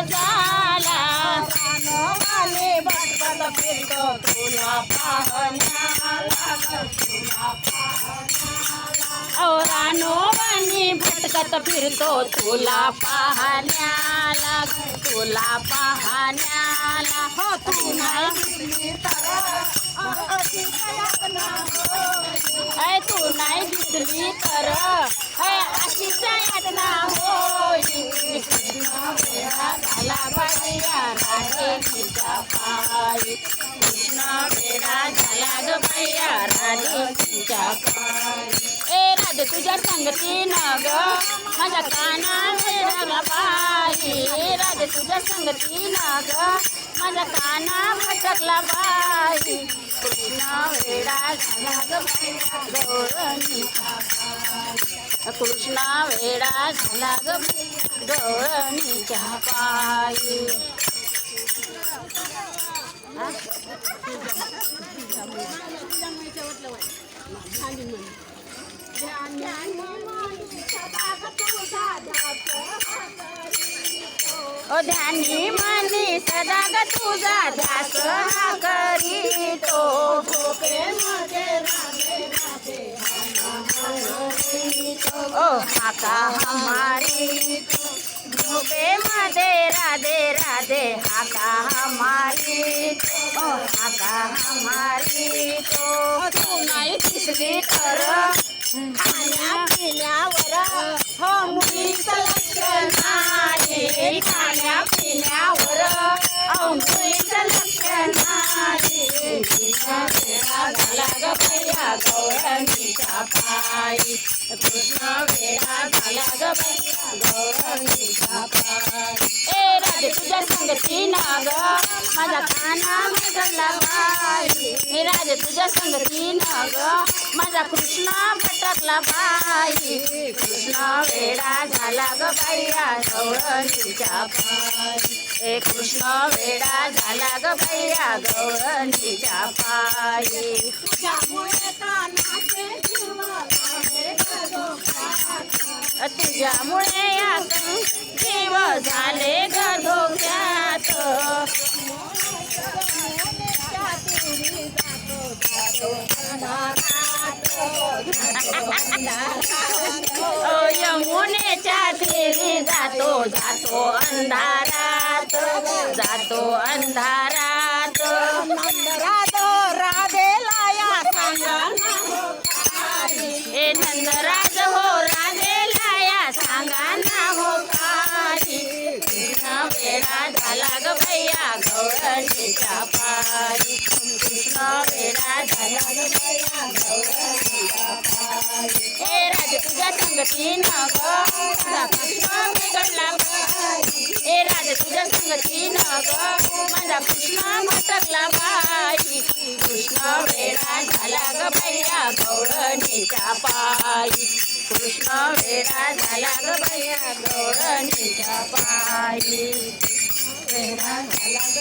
झाला रानवाले भटकत फिरतो तुला पाहण्याला रानवानी भटकत फिरतो तुला पाहण्याला हो तू नाही दिसली तर तू नाही दिसली तर अशीच यातना होई कृष्ण वेळा झाला बाया राधेच्या पायी कृष्ण वेळा झाला ग बाया राधेच्या पायी राधे तुझ्या संगतीनं ग माझ्या कानाने लागला बाई राधे तुझ्या संगतीनं ग माझ्या काना भटकला बाई कृष्ण वेडा झाला ग गौरणीचा पायी कृष्ण वेडा झाला ग गौरणीच्या पायी ध्यानी मनी सदा ग तुझा ध्यास हा करीतो हाका हमारी झोपे मध्ये राधे राधे हाका हमारी हाका हमारी तो तू नाही दिसली तर खाण्या पिण्यावर हो मुलीचं लक्ष नाही खाण्या पिण्यावर मुलीचं लक्ष नाही कृष्ण वेळा झाला ग बाया गौरणीच्या पायी कृष्ण वेळा झाला ग बाया गौरणीच्या पायी राधे तुझ्या संगतीनं ग माझा काना बिघडला बाई राधे तुझ्या संगतीनं ग माझा कृष्ण भटकला बाई कृष्ण वेडा झाला ग बाया गौरणीच्या पायी कृष्ण वेडा झाला ग बाया गौरणीच्या पायी तुझ्यामुळे कानाचे जीव या जीव झाले ग धोक्यात यमुनेच्या तीरी जातो जातो अंधारात नंदराज राधेला या सांगा नंदराज हो राधेला या सांगा ना हो कृष्ण वेडा झाला ग बाया गौरणीच्या पायी कृष्ण वेडा झाला ग बाया गौरणीच्या पायी राधे तुझ्या संगतीनं ग माझा कृष्ण बिघडला बाई राधे तुझ्या संगतीनं ग माझा कृष्ण भटकला बाई कृष्ण वेडा झाला ग बाया गौरणीच्या पायी कृष्ण वेडा झाला ग बाया गौरणीच्या पायी वेडा झाला ग